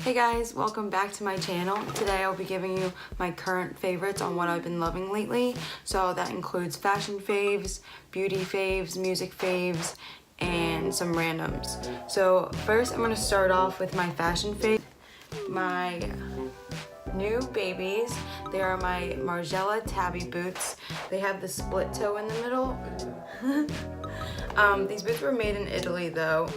Hey guys, welcome back to my channel. Today I'll be giving you my current favorites on what I've been loving lately. So that includes fashion faves, beauty faves, music faves, and some randoms. So first I'm going to start off with my fashion fave. My new babies. They are my Margiela tabby boots. They have the split toe in the middle. These boots were made in Italy though.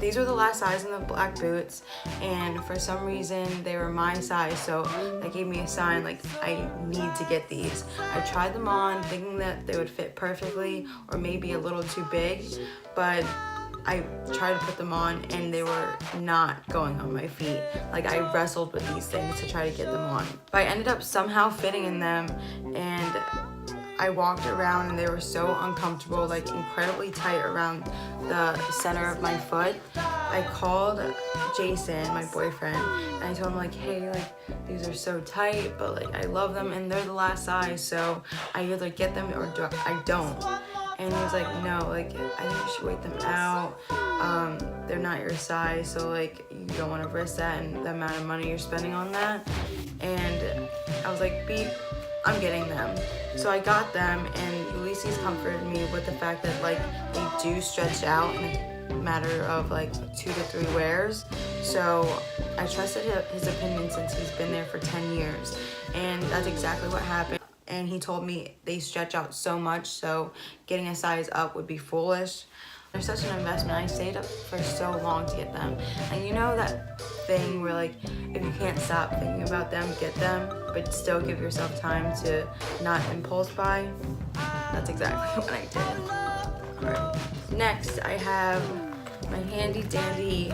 These were the last size in the black boots, and for some reason they were my size, so that gave me a sign like I need to get these. I tried them on thinking that they would fit perfectly or maybe a little too big, but I tried to put them on and they were not going on my feet. Like I wrestled with these things to try to get them on. But I ended up somehow fitting in them, and I walked around and they were so uncomfortable, like incredibly tight around the center of my foot. I called Jason, my boyfriend, and I told him like, hey, like these are so tight, but like I love them and they're the last size, so I either get them or I don't. And he was like, no, like I think you should wait them out. They're not your size, so like you don't want to risk that and the amount of money you're spending on that. And I was like, beep, I'm getting them. So I got them, and Ulysses comforted me with the fact that like they do stretch out in a matter of like 2 to 3 wears. So I trusted his opinion since he's been there for 10 years, and that's exactly what happened. And he told me they stretch out so much, so getting a size up would be foolish. They're such an investment. I stayed up for so long to get them. And you know that thing where like, if you can't stop thinking about them, get them, but still give yourself time to not impulse buy? That's exactly what I did. Alright. Next, I have my handy dandy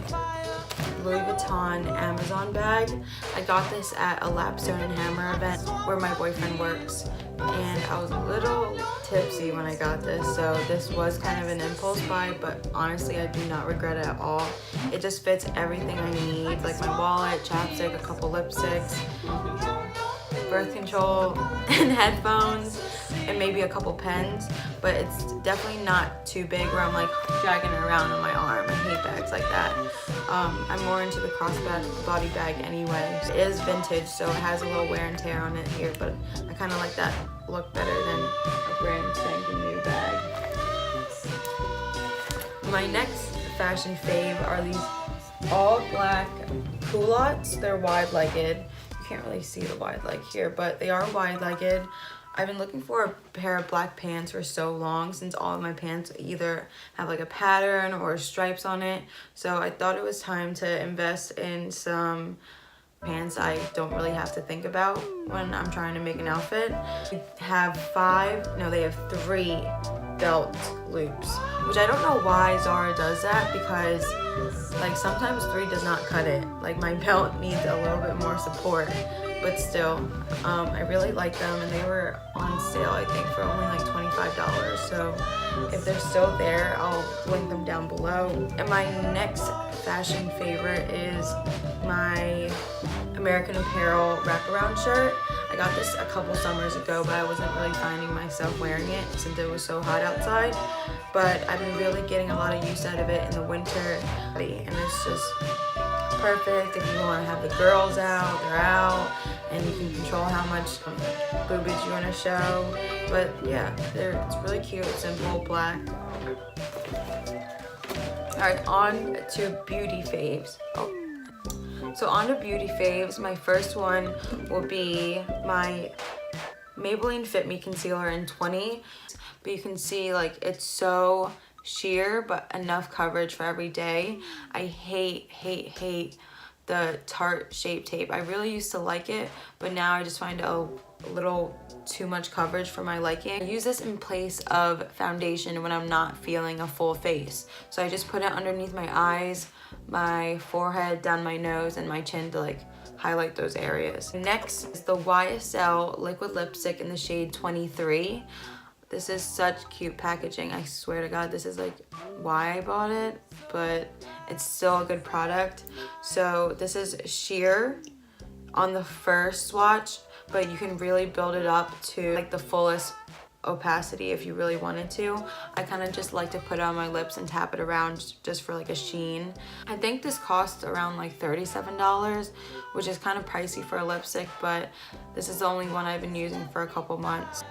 Louis Vuitton Amazon bag. I got this at a Lapstone and Hammer event where my boyfriend works, and I was a little tipsy when I got this, so this was kind of an impulse buy, but honestly I do not regret it at all. It just fits everything I need, like my wallet, chapstick, a couple lipsticks, birth control, and headphones, and maybe a couple pens, but it's definitely not too big where I'm like dragging it around on my arm. I hate bags like that. I'm more into the crossbody bag anyway. It is vintage, so it has a little wear and tear on it here, but I kind of like that look better than a brand spanking new bag. My next fashion fave are these all black culottes. They're wide-legged. You can't really see the wide leg here, but they are wide-legged. I've been looking for a pair of black pants for so long, since all of my pants either have like a pattern or stripes on it. So I thought it was time to invest in some pants I don't really have to think about when I'm trying to make an outfit. They have 3 belt loops, which I don't know why Zara does that, because like sometimes 3 does not cut it. Like my belt needs a little bit more support. But still, I really like them, and they were on sale, I think, for only like $25. So if they're still there, I'll link them down below. And my next fashion favorite is my American Apparel wraparound shirt. I got this a couple summers ago, but I wasn't really finding myself wearing it since it was so hot outside. But I've been really getting a lot of use out of it in the winter, and it's just perfect if you want to have the girls out, they're out, and you can control how much boobage you want to show. But yeah, it's really cute, simple, black. Alright, on to beauty faves. So on to beauty faves, my first one will be my Maybelline Fit Me Concealer in 20. But you can see like it's so sheer but enough coverage for every day. I hate the Tarte Shape Tape. I really used to like it, but now I just find it a little too much coverage for my liking. I use this in place of foundation when I'm not feeling a full face. So I just put it underneath my eyes, my forehead, down my nose, and my chin to like highlight those areas. Next is the YSL Liquid Lipstick in the shade 23. This is such cute packaging. I swear to God, this is like why I bought it, but it's still a good product. So this is sheer on the first swatch, but you can really build it up to like the fullest opacity if you really wanted to. I kind of just like to put it on my lips and tap it around just for like a sheen. I think this costs around like $37, which is kind of pricey for a lipstick, but this is the only one I've been using for a couple months.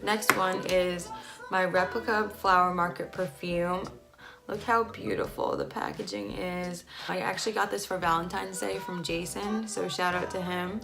Next one is my Replica Flower Market perfume. Look how beautiful the packaging is. I actually got this for Valentine's Day from Jason, so shout out to him.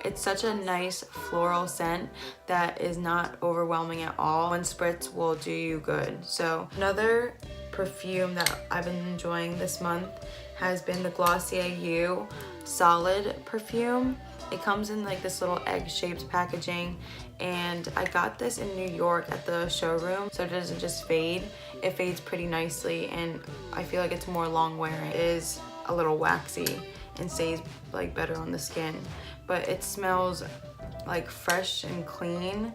It's such a nice floral scent that is not overwhelming at all. One spritz will do you good. So another perfume that I've been enjoying this month has been the Glossier You Solid perfume. It comes in like this little egg-shaped packaging, and I got this in New York at the showroom, so it doesn't just fade. It fades pretty nicely, and I feel like it's more long wearing. It is a little waxy and stays like better on the skin, but it smells like fresh and clean.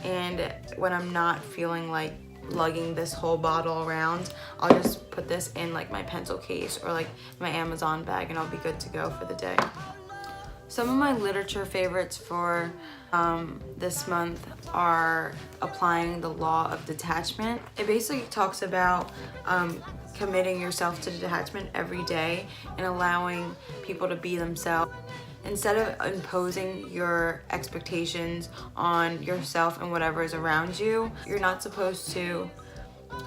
And when I'm not feeling like lugging this whole bottle around, I'll just put this in like my pencil case or like my Amazon bag, and I'll be good to go for the day. Some of my literature favorites for this month are Applying the Law of Detachment. It basically talks about committing yourself to detachment every day and allowing people to be themselves. Instead of imposing your expectations on yourself and whatever is around you, you're not supposed to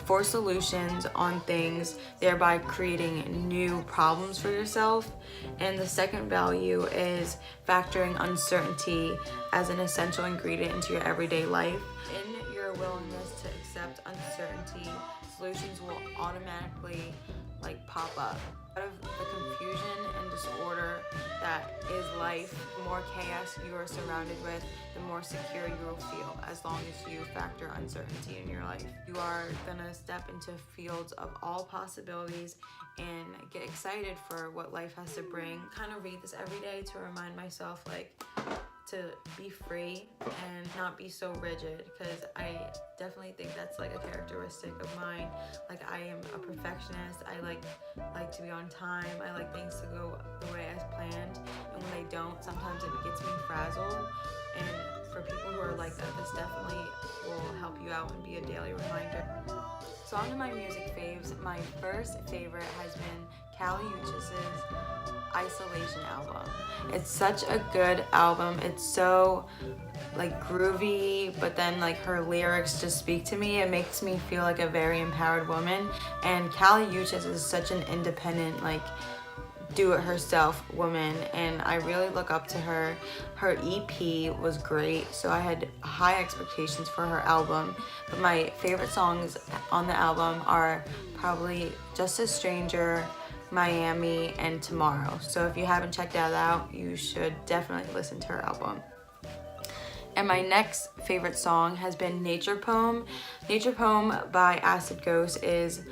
force solutions on things, thereby creating new problems for yourself. And the second value is factoring uncertainty as an essential ingredient into your everyday life. In your willingness to accept uncertainty, solutions will automatically pop up. Out of the confusion and disorder that is life, the more chaos you are surrounded with, the more secure you will feel as long as you factor uncertainty in your life. You are gonna step into fields of all possibilities and get excited for what life has to bring. Kind of read this every day to remind myself to be free and not be so rigid, because I definitely think that's like a characteristic of mine. Like, I am a perfectionist. I like to be on time. I like things to go the way as planned, and when they don't, sometimes it gets me frazzled. And for people who are like that, this definitely will help you out and be a daily reminder. So on to my music faves. My first favorite has been Uchis' Isolation album. It's such a good album. It's so groovy, but then her lyrics just speak to me. It makes me feel like a very empowered woman. And Uchis is such an independent, do-it-herself woman, and I really look up to her. Her EP was great, so I had high expectations for her album. But my favorite songs on the album are probably Just a Stranger, Miami, and Tomorrow. So if you haven't checked that out, you should definitely listen to her album. And my next favorite song has been Nature Poem. Nature Poem by Acid Ghost is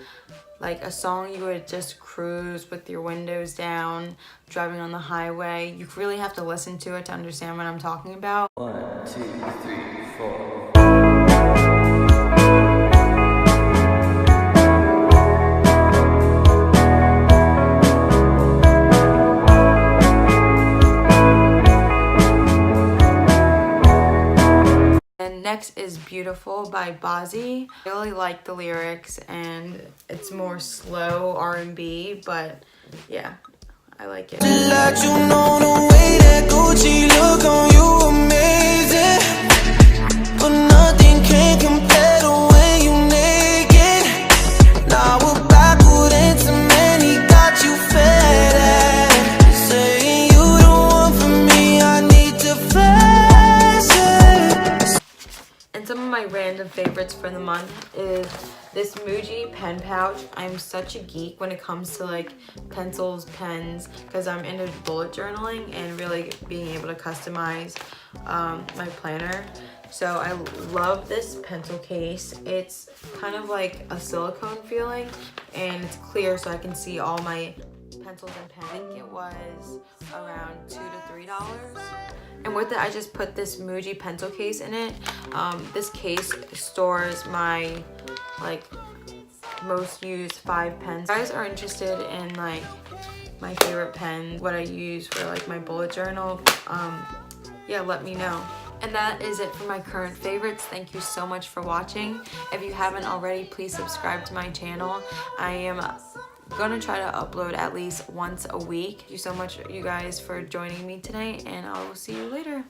a song you would just cruise with your windows down, driving on the highway. You really have to listen to it to understand what I'm talking about. 1, 2, 3, 4. And next is Beautiful by Bazzi. I really like the lyrics, and it's more slow R&B, but yeah, I like it. To let you know the way that Gucci look on you amazing, but nothing can compare the way you naked. Now we're backward into many, got you fed at. Saying you don't want for me, I need to flash it. And some of my random favorites for the month is this Muji pen pouch. I'm such a geek when it comes to pencils, pens, because I'm into bullet journaling and really being able to customize my planner. So I love this pencil case. It's kind of like a silicone feeling, and it's clear so I can see all my pencils and pens. I think it was around $2 to $3. And with it, I just put this Muji pencil case in it. This case stores my most used 5 pens. If you guys are interested in my favorite pen, what I use for my bullet journal, yeah, let me know. And that is it for my current favorites. Thank you so much for watching. If you haven't already, please subscribe to my channel. I am gonna try to upload at least once a week. Thank you so much, you guys, for joining me today, and I will see you later.